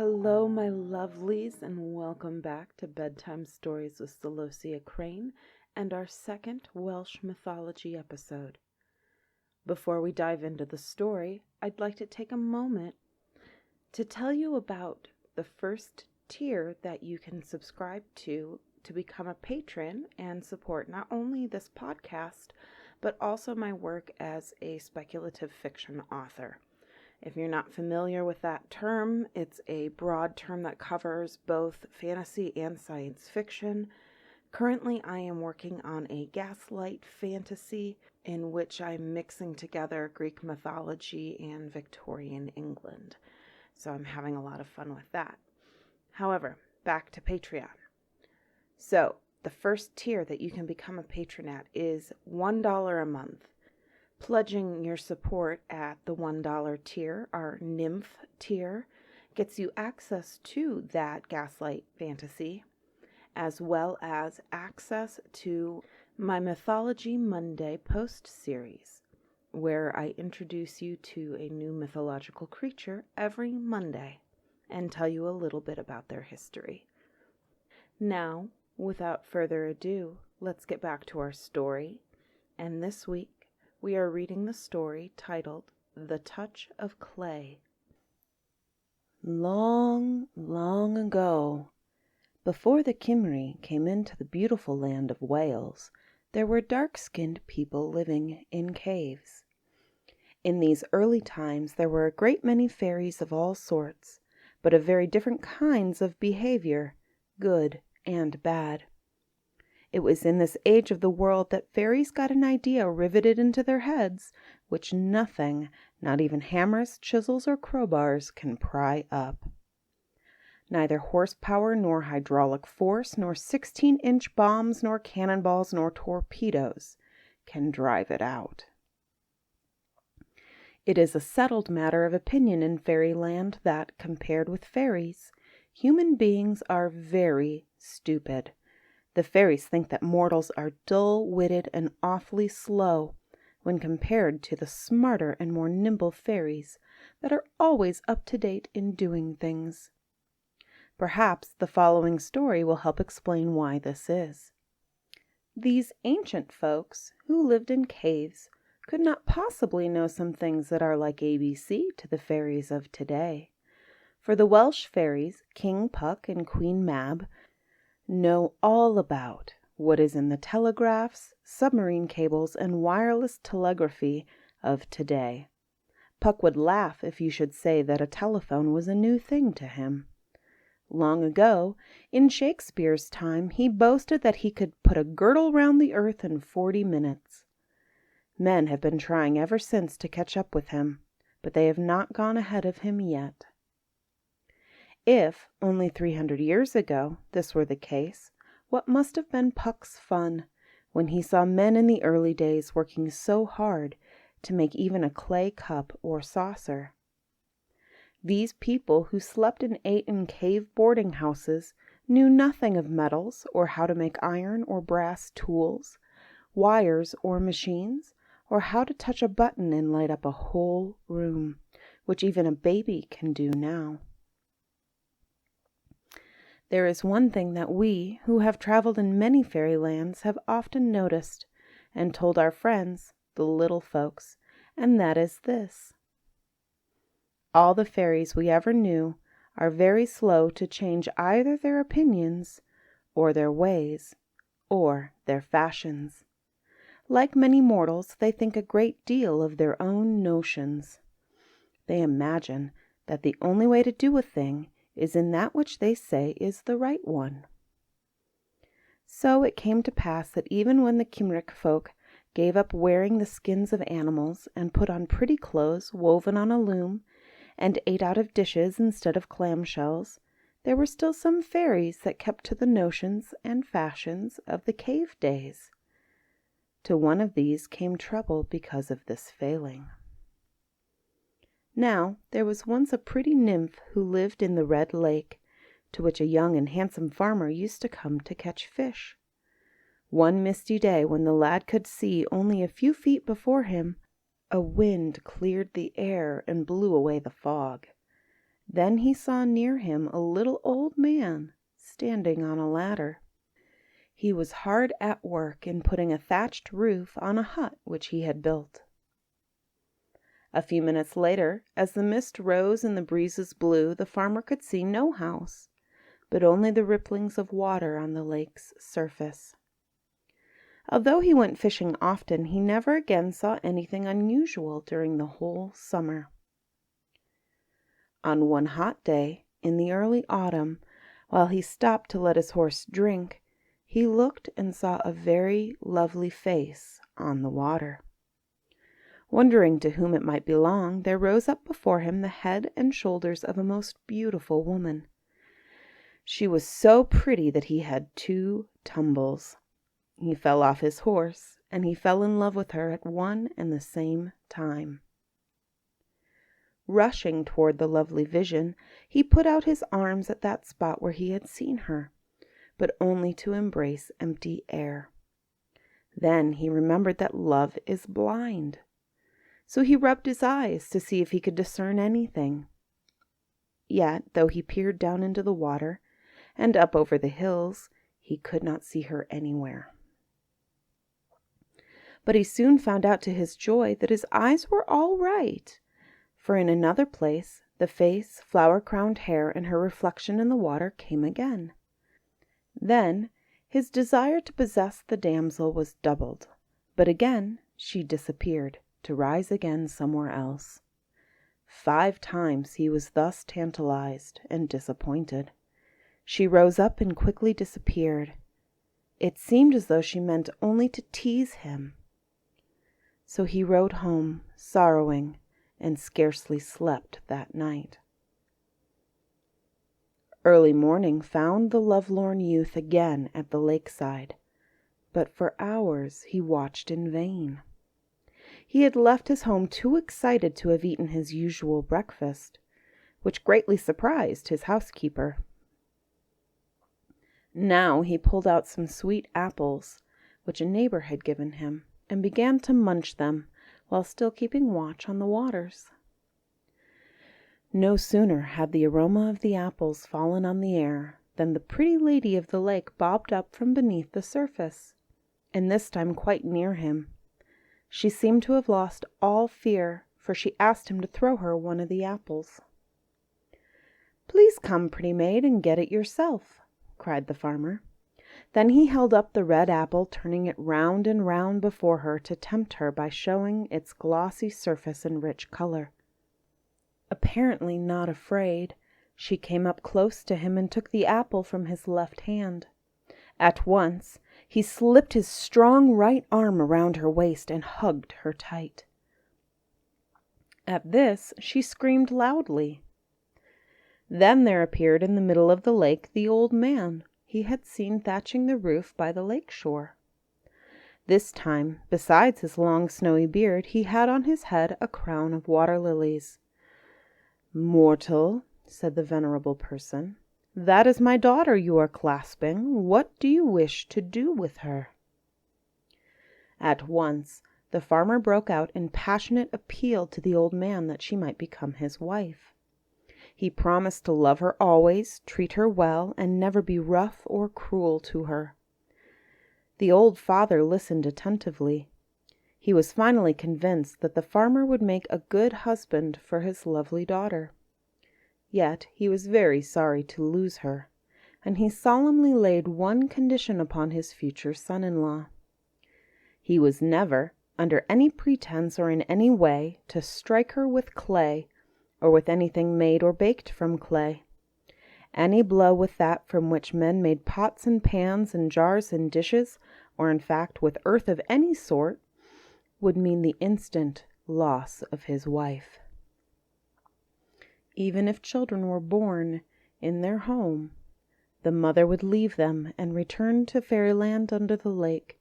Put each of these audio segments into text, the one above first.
Hello, my lovelies, and welcome back to Bedtime Stories with Celosia Crane and our second Welsh mythology episode. Before we dive into the story, I'd like to take a moment to tell you about the first tier that you can subscribe to become a patron and support not only this podcast, but also my work as a speculative fiction author. If you're not familiar with that term, it's a broad term that covers both fantasy and science fiction. Currently, I am working on a gaslight fantasy in which I'm mixing together Greek mythology and Victorian England. So I'm having a lot of fun with that. However, back to Patreon. So the first tier that you can become a patron at is $1 a month. Pledging your support at the $1 tier, our nymph tier, gets you access to that gaslight fantasy, as well as access to my Mythology Monday post series, where I introduce you to a new mythological creature every Monday and tell you a little bit about their history. Now, without further ado, let's get back to our story, and this week, we are reading the story titled The Touch of Clay. Long, long ago, before the Cymry came into the beautiful land of Wales, there were dark-skinned people living in caves. In these early times, there were a great many fairies of all sorts, but of very different kinds of behavior, good and bad. It was in this age of the world that fairies got an idea riveted into their heads, which nothing, not even hammers, chisels, or crowbars, can pry up. Neither horsepower, nor hydraulic force, nor 16-inch bombs, nor cannonballs, nor torpedoes can drive it out. It is a settled matter of opinion in fairyland that, compared with fairies, human beings are very stupid. The fairies think that mortals are dull-witted and awfully slow when compared to the smarter and more nimble fairies that are always up to date in doing things. Perhaps the following story will help explain why this is. These ancient folks who lived in caves could not possibly know some things that are like ABC to the fairies of today. For the Welsh fairies, King Puck and Queen Mab, know all about what is in the telegraphs, submarine cables, and wireless telegraphy of today. Puck would laugh if you should say that a telephone was a new thing to him. Long ago, in Shakespeare's time, he boasted that he could put a girdle round the earth in 40 minutes. Men have been trying ever since to catch up with him, but they have not gone ahead of him yet. If, only 300 years ago, this were the case, what must have been Puck's fun when he saw men in the early days working so hard to make even a clay cup or saucer. These people who slept and ate in cave boarding houses knew nothing of metals or how to make iron or brass tools, wires or machines, or how to touch a button and light up a whole room, which even a baby can do now. There is one thing that we, who have traveled in many fairylands, have often noticed and told our friends, the little folks, and that is this. All the fairies we ever knew are very slow to change either their opinions, or their ways, or their fashions. Like many mortals, they think a great deal of their own notions. They imagine that the only way to do a thing is in that which they say is the right one. So it came to pass that even when the Cymric folk gave up wearing the skins of animals and put on pretty clothes woven on a loom and ate out of dishes instead of clamshells, there were still some fairies that kept to the notions and fashions of the cave days. To one of these came trouble because of this failing. Now, there was once a pretty nymph who lived in the Red Lake, to which a young and handsome farmer used to come to catch fish. One misty day, when the lad could see only a few feet before him, a wind cleared the air and blew away the fog. Then he saw near him a little old man standing on a ladder. He was hard at work in putting a thatched roof on a hut which he had built. A few minutes later, as the mist rose and the breezes blew, the farmer could see no house, but only the ripplings of water on the lake's surface. Although he went fishing often, he never again saw anything unusual during the whole summer. On one hot day, in the early autumn, while he stopped to let his horse drink, he looked and saw a very lovely face on the water. Wondering to whom it might belong, there rose up before him the head and shoulders of a most beautiful woman. She was so pretty that he had 2 tumbles. He fell off his horse, and he fell in love with her at one and the same time. Rushing toward the lovely vision, he put out his arms at that spot where he had seen her, but only to embrace empty air. Then he remembered that love is blind. So he rubbed his eyes to see if he could discern anything. Yet, though he peered down into the water and up over the hills, he could not see her anywhere. But he soon found out to his joy that his eyes were all right, for in another place the face, flower-crowned hair, and her reflection in the water came again. Then his desire to possess the damsel was doubled, but again she disappeared, to rise again somewhere else. 5 times he was thus tantalized and disappointed. She rose up and quickly disappeared. It seemed as though she meant only to tease him. So he rode home, sorrowing, and scarcely slept that night. Early morning found the lovelorn youth again at the lakeside, but for hours he watched in vain. He had left his home too excited to have eaten his usual breakfast, which greatly surprised his housekeeper. Now he pulled out some sweet apples, which a neighbor had given him, and began to munch them, while still keeping watch on the waters. No sooner had the aroma of the apples fallen on the air than the pretty lady of the lake bobbed up from beneath the surface, and this time quite near him. She seemed to have lost all fear, for she asked him to throw her one of the apples. "Please come, pretty maid, and get it yourself," cried the farmer. Then he held up the red apple, turning it round and round before her to tempt her by showing its glossy surface and rich color. Apparently not afraid, she came up close to him and took the apple from his left hand. At once he slipped his strong right arm around her waist and hugged her tight. At this she screamed loudly. Then there appeared in the middle of the lake the old man he had seen thatching the roof by the lake shore. This time, besides his long snowy beard, he had on his head a crown of water lilies. "Mortal," said the venerable person, "that is my daughter you are clasping. What do you wish to do with her?" At once the farmer broke out in passionate appeal to the old man that she might become his wife. He promised to love her always, treat her well, and never be rough or cruel to her. The old father listened attentively. He was finally convinced that the farmer would make a good husband for his lovely daughter. Yet he was very sorry to lose her, and he solemnly laid one condition upon his future son-in-law. He was never, under any pretense or in any way, to strike her with clay, or with anything made or baked from clay. Any blow with that from which men made pots and pans and jars and dishes, or in fact with earth of any sort, would mean the instant loss of his wife. Even if children were born in their home, the mother would leave them and return to fairyland under the lake,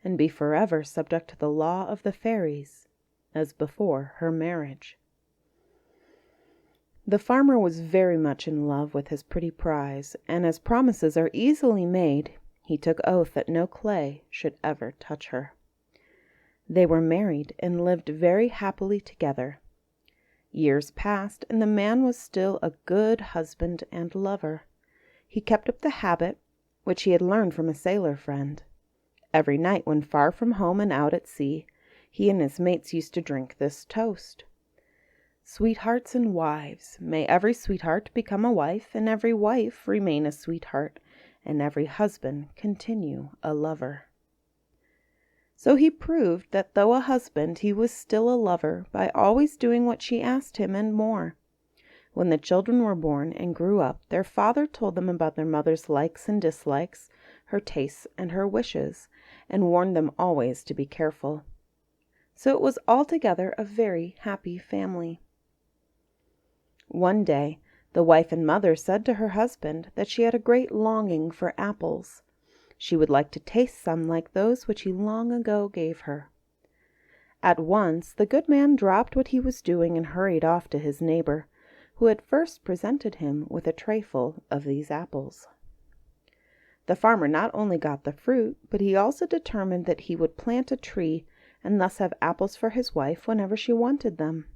and be forever subject to the law of the fairies, as before her marriage. The farmer was very much in love with his pretty prize, and as promises are easily made, he took oath that no clay should ever touch her. They were married and lived very happily together. Years passed, and the man was still a good husband and lover. He kept up the habit which he had learned from a sailor friend. Every night, when far from home and out at sea, he and his mates used to drink this toast: "Sweethearts and wives, may every sweetheart become a wife, and every wife remain a sweetheart, and every husband continue a lover." So he proved that though a husband, he was still a lover by always doing what she asked him and more. When the children were born and grew up, their father told them about their mother's likes and dislikes, her tastes and her wishes, and warned them always to be careful. So it was altogether a very happy family. One day, the wife and mother said to her husband that she had a great longing for apples. She would like to taste some like those which he long ago gave her. At once the good man dropped what he was doing and hurried off to his neighbor, who had first presented him with a trayful of these apples. The farmer not only got the fruit, but he also determined that he would plant a tree and thus have apples for his wife whenever she wanted them.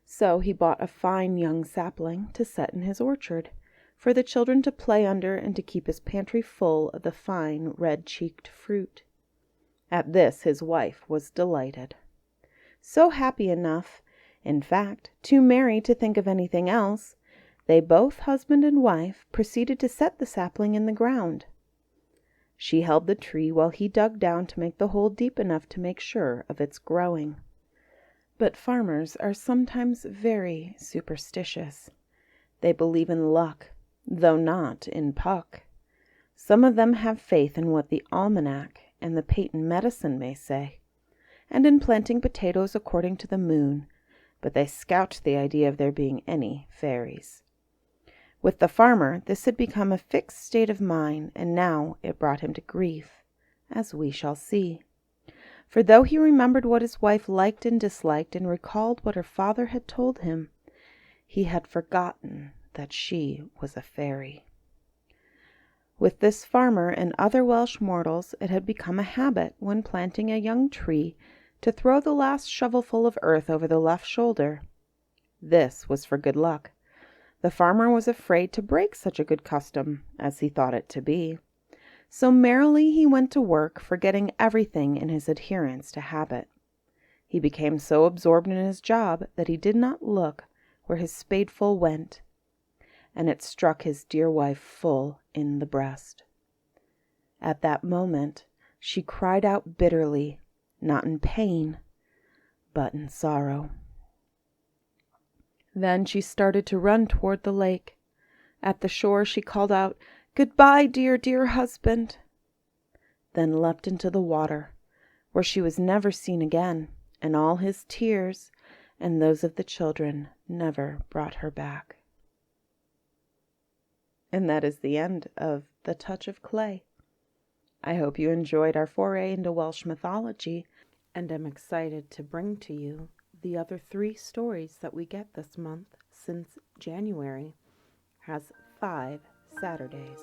So he bought a fine young sapling to set in his orchard, for the children to play under and to keep his pantry full of the fine red-cheeked fruit. At this his wife was delighted. So happy enough, in fact, too merry to think of anything else, they both, husband and wife, proceeded to set the sapling in the ground. She held the tree while he dug down to make the hole deep enough to make sure of its growing. But farmers are sometimes very superstitious. They believe in luck, though not in puck. Some of them have faith in what the almanac and the patent medicine may say, and in planting potatoes according to the moon, but they scout the idea of there being any fairies. With the farmer, this had become a fixed state of mind, and now it brought him to grief, as we shall see. For though he remembered what his wife liked and disliked, and recalled what her father had told him, he had forgotten that she was a fairy. With this farmer and other Welsh mortals, it had become a habit, when planting a young tree, to throw the last shovelful of earth over the left shoulder. This was for good luck. The farmer was afraid to break such a good custom, as he thought it to be. So merrily he went to work, forgetting everything in his adherence to habit. He became so absorbed in his job that he did not look where his spadeful went, and it struck his dear wife full in the breast. At that moment she cried out bitterly, not in pain, but in sorrow. Then she started to run toward the lake. At the shore she called out, "Goodbye, dear, dear husband," then leapt into the water, where she was never seen again, and all his tears and those of the children never brought her back. And that is the end of The Touch of Clay. I hope you enjoyed our foray into Welsh mythology, and am excited to bring to you the other 3 stories that we get this month, since January has 5 Saturdays.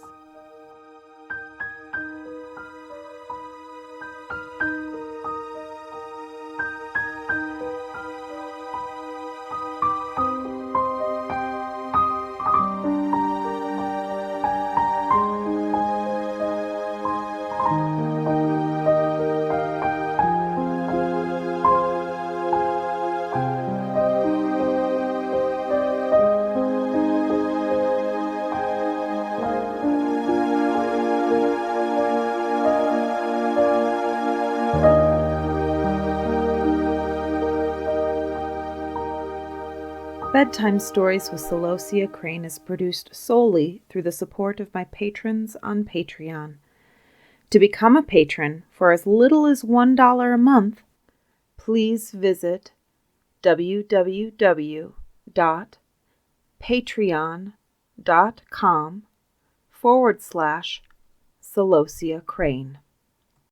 Bedtime Stories with Celosia Crane is produced solely through the support of my patrons on Patreon. To become a patron for as little as $1 a month, please visit www.patreon.com/Celosia Crane.